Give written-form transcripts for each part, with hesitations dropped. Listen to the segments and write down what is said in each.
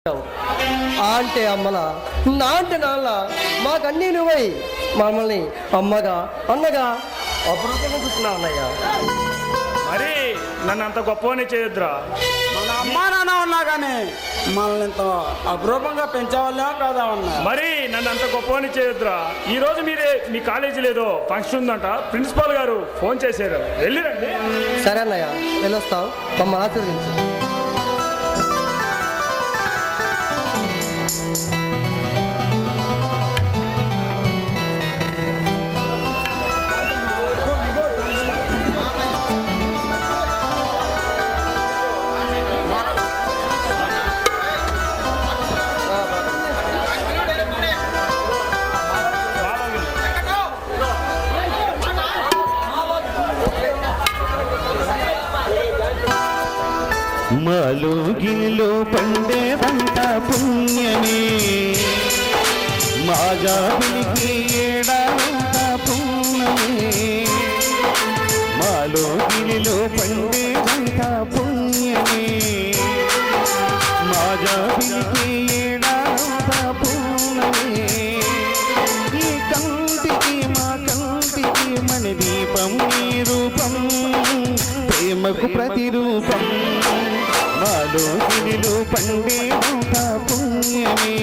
అంటే అమ్మల నా అంటే నాన్న మాకన్నీ నువ్వై మమ్మల్ని అమ్మగా అన్నగా అభివృద్ధిగా చూస్తున్నావు అన్నయ్య. మరి నన్ను అంత గొప్పని చేయొద్దురా. మన అమ్మా నాన్న ఉన్నా కానీ మనల్ని ఇంత అపురూపంగా పెంచేవాళ్ళే కాదా ఉన్నా. మరి నన్ను అంత గొప్పని చేయొద్దురా. ఈ రోజు మీరే మీ కాలేజీలో ఏదో ఫంక్షన్ ఉందంట, ప్రిన్సిపాల్ గారు ఫోన్ చేశారు, వెళ్ళిరండి. సరే అన్నయ్య, వెళ్ళొస్తాం. మమ్మల్ని ఆశీర్వదించు. మాలో గిలో పండేదంత పుణ్యమే, మా జాబిలికి ఏడాదంత పుణ్యమే. మాలో గిలిలో పండేదంత పుణ్యమే, మా జాబిలికి ఏడాదంత పుణ్యమే. ఈ కంటికి మా కంటికి మన దీపం నీ రూపం, ప్రేమకు ప్రతిరూపం. మాలో గిలిలో పండే ఒక పుణ్యమే,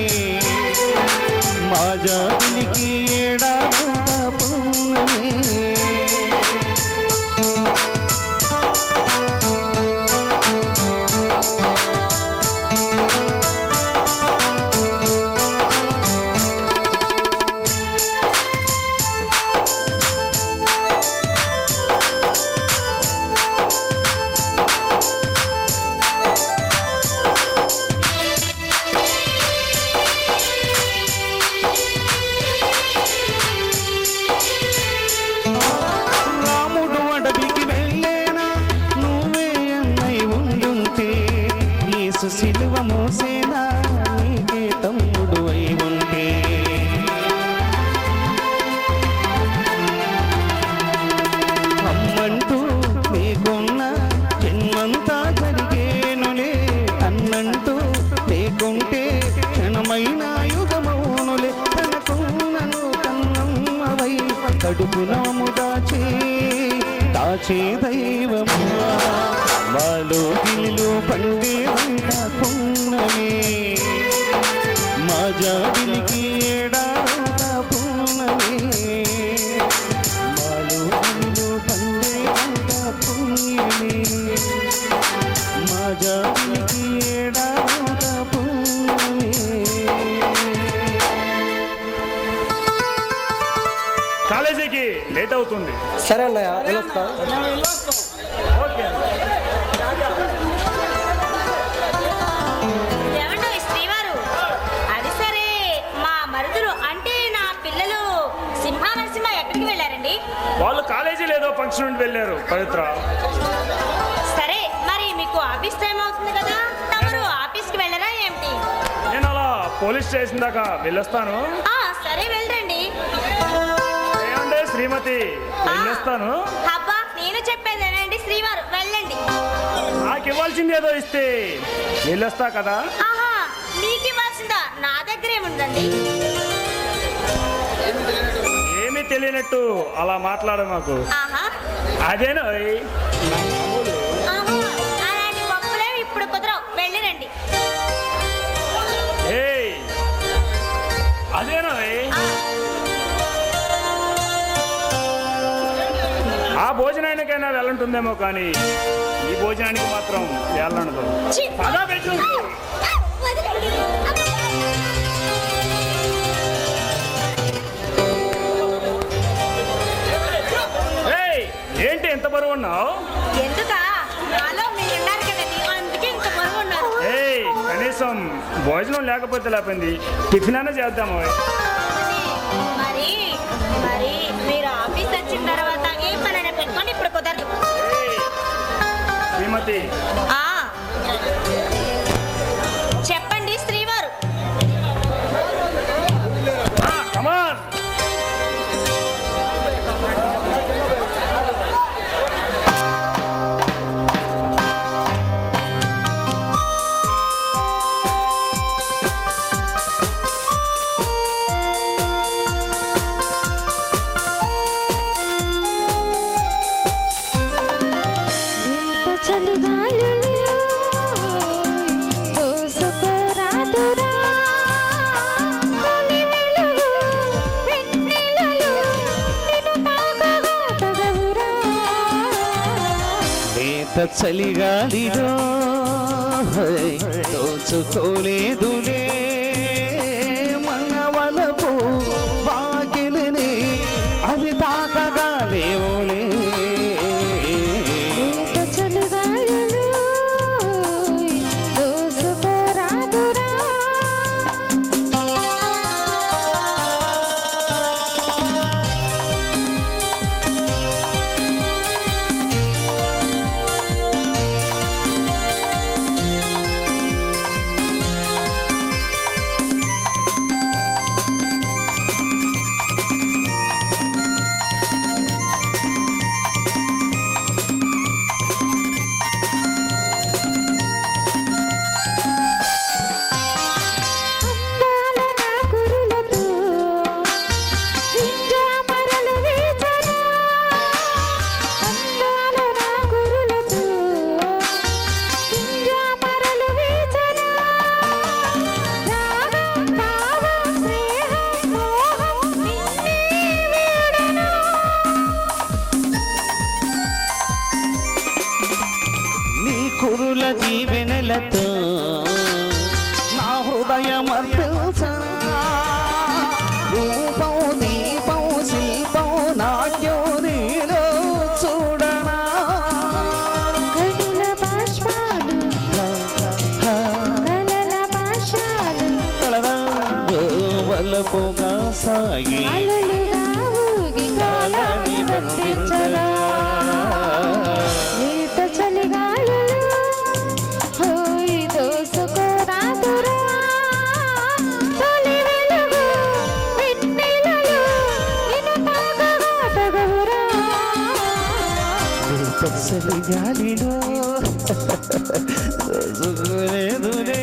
మా జాతికి ఏడాదంత పుణ్యమే. సిలువ మోసేనా నీకే తమ్ముడు అయి ఉంటే, అమ్మంటూ నీకున్న జన్మంతా జరిగేనులే, అన్నంటూ లేకుంటే క్షణమైన యుగమౌనులే. తనకున్నను కన్నమ్మవై కడుపునము దాచే దైవమా. మాలో గిలిలో పండే వంట పుణ్యమే, మా జాబిలికి ఏడాదంత పుణ్యమే. మాలో గిలిలో పండే వంట పుణ్యమే, మా జాబిలికి ఏడాదంత పుణ్యమే. కాలేజీకి లేట్ అవుతుంది. సరే అన్నయ్య, వెళ్ళొస్తాం. ఓకే. అది సరే, మా మరుదులు అంటే నా పిల్లలు సింహ నరసింహ ఎక్కడికి వెళ్ళారండి? వాళ్ళు కాలేజీలో ఏదో ఫంక్షన్ నుండి వెళ్ళారు పవిత్ర. సరే, మరి మీకు ఆఫీస్ టైం అవుతుంది కదా, తమరు ఆఫీస్కి వెళ్ళరా ఏమిటి? నేను అలా పోలీస్ స్టేషన్ దాకా వెళ్ళొస్తాను. సరే వెళ్ళండి. ఏమండి శ్రీమతి, వెళ్ళొస్తాను. అబ్బా, నేను చెప్పేదేనండి శ్రీవారు, వెళ్ళండి. నాకు ఇవ్వాల్సింది ఏదో ఇస్తే వెళ్ళొస్తా కదా. మీకు ఇవ్వాల్సిందా? నా దగ్గర ఏముందండి? ఏమీ తెలియనట్టు అలా మాట్లాడ మాకు. అదేనా అలాంటి పప్పులేవి ఇప్పుడు కుదరవు, వెళ్ళిరండి. అదేనా ఆ భోజనానికైనా వెళ్ళంటుందేమో కానీ ఈ భోజనానికి మాత్రం వెళ్ళండదు. ఏంటి ఎంత బరువు ఉన్నావు? కనీసం భోజనం లేకపోతే లేకపోయింది, టిఫిన్ అయినా చేద్దాము. మరి మీరు ఆఫీస్ వచ్చిన తర్వాత ఏ పనైనా పెట్టుకొని ఇప్పుడు కుదరదు. శ్రీమతి, చెప్పండి శ్రీవారు. కమాన్. చలిగాలిలో దోచుకోలేదులే మనవలపు వాకిలిని అవి తాకగా లేవులే కురుల దీవెనలతో నా హృదయం అర్పించనా రూపం దీపం శిల్పం నాట్యం నీలో చూడనా వలపుగా సాగి కాలాన్ని బంధించనా గాలిలో దోచుకోలేదులే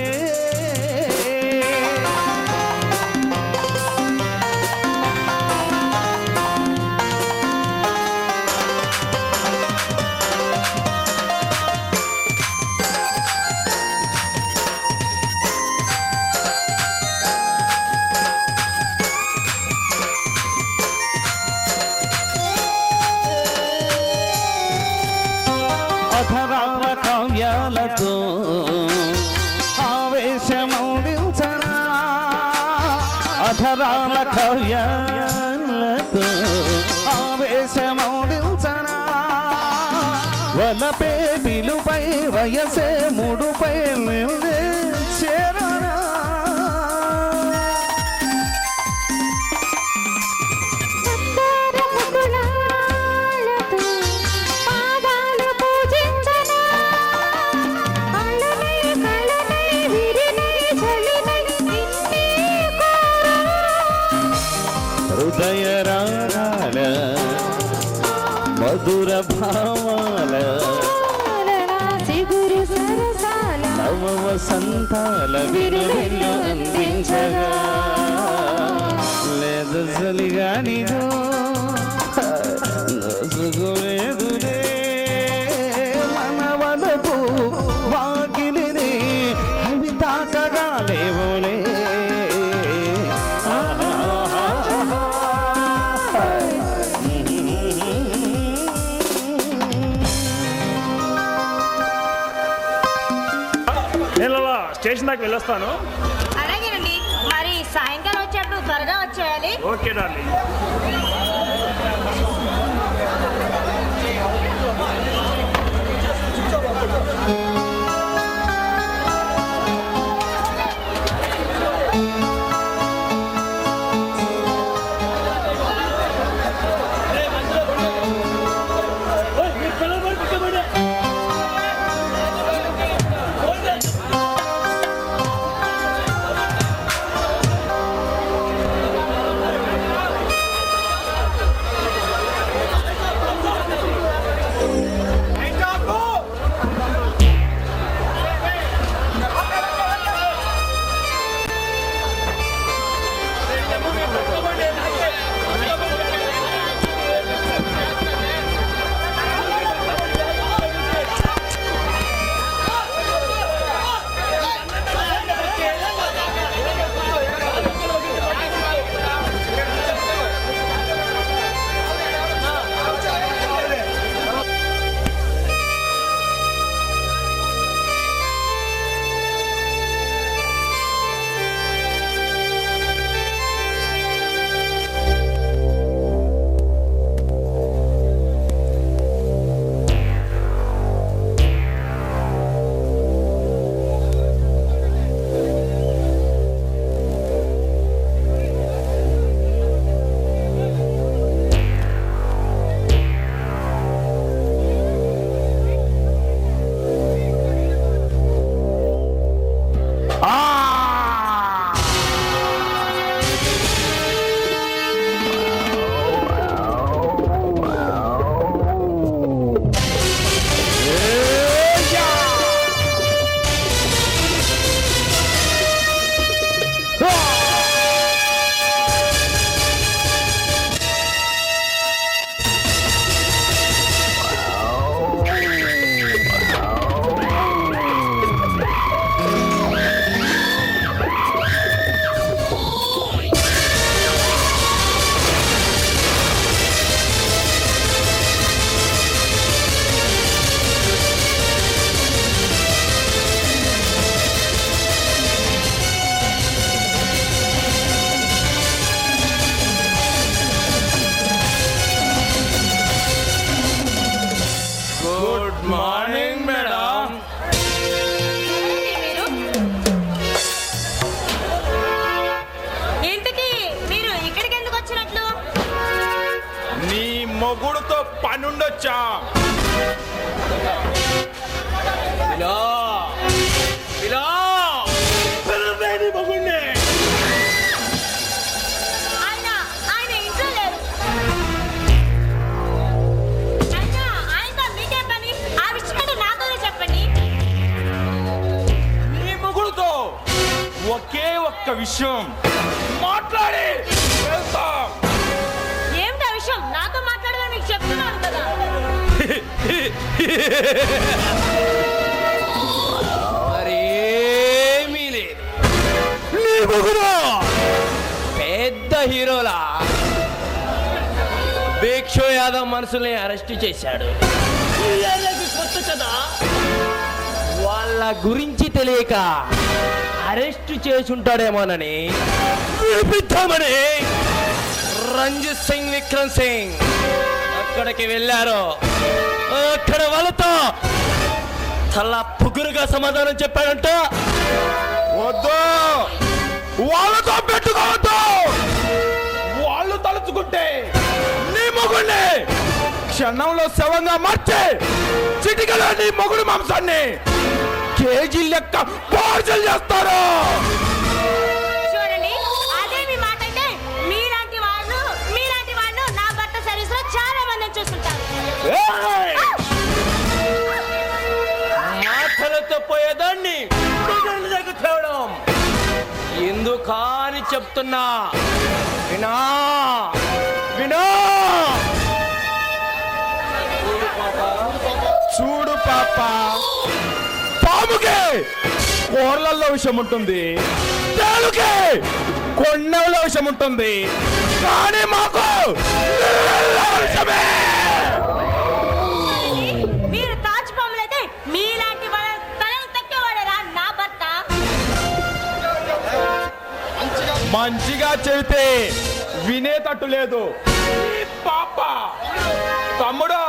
అధరాల కావ్యాలతో ఆవేశమౌదించనా అధరాల కావ్యాలతో ఆవేశమౌదించనా వలపే పిలుపై వయసే ముడుపై నిందే చేరనా హృదయ రాగాల మధుర భావాల నవ వసంతాల విలువలు అందించగా లేదు చలిగానిదో నోసుకోలేదులే మనవలపు వాకిలిని అవి తాకగా లేవులే నేను అలా స్టేషన్ దాకా వెళ్ళొస్తాను. అలాగేనండి. మరి సాయంకాలం వచ్చేటప్పుడు త్వరగా వచ్చేయాలి. Okay darling. మొగుడుతో పనుండొచ్చా? ఇలా ఇలా పిలవే నీ మొగుణ్ణి. ఆయన ఇంట్లో లేరు. అయినా ఆయనతో మీకేం పని? ఆ విషయం ఏంటో నాతోనే చెప్పండి. నీ మొగుడుతో ఒకే ఒక్క విషయం మాట్లాడి వెళ్తాం. ఏమిటా విషయం? నాతో మాట్లాడదని మీకు చెప్తున్నాను కదా. మరేమీ లేదు. నీ మొగుడు పెద్ద హీరోలా భిక్షు యాదవ్ మనుషుల్ని అరెస్ట్ చేశాడు. ఈ ఏరియాకి కొత్త కదా, వాళ్ళ గురించి తెలియక అరెస్ట్ చేసుంటాడేమోనని వినిపిద్దామని రంజిత్ సింగ్, విక్రమ్ సింగ్ అక్కడికి వెళ్ళారు. అక్కడ వాళ్ళతో చాలా పుగురుగా సమాధానం చెప్పాడంట. వద్దు, వాళ్ళతో పెట్టుకోవద్దు. వాళ్ళు తలుచుకుంటే నీ మొగుడిని క్షణంలో శవంగా మార్చి చిటికలో నీ మొగుడు మాంసాన్ని కేజీ లెక్క పార్సల్ చేస్తారు. చూడండి, అదే మీ మాట అయితే మీలాంటి వాళ్ళు నా భర్త సర్వీస్ లో చాలా మందిని చూస్తుంటారు. ఏయ్! మాటలతో పోయేదాన్ని దగ్గర తేవడం ఎందుకని చెప్తున్నా. వినా వినా చూడు పాప, పాముకే కోర్లల్లో విషయం ఉంటుంది, తేలుకే కొండల్లో విషయం ఉంటుంది, కానీ మాకు నీళ్ళల్లో విషమే. మీరు తాజ్ పాములైతే మీలాంటి వాళ్ళ తలను తక్కేవాడరా నా భర్త. మంచిగా చెబితే వినేటట్టు లేదు. ఈ పాప తమ్ముడు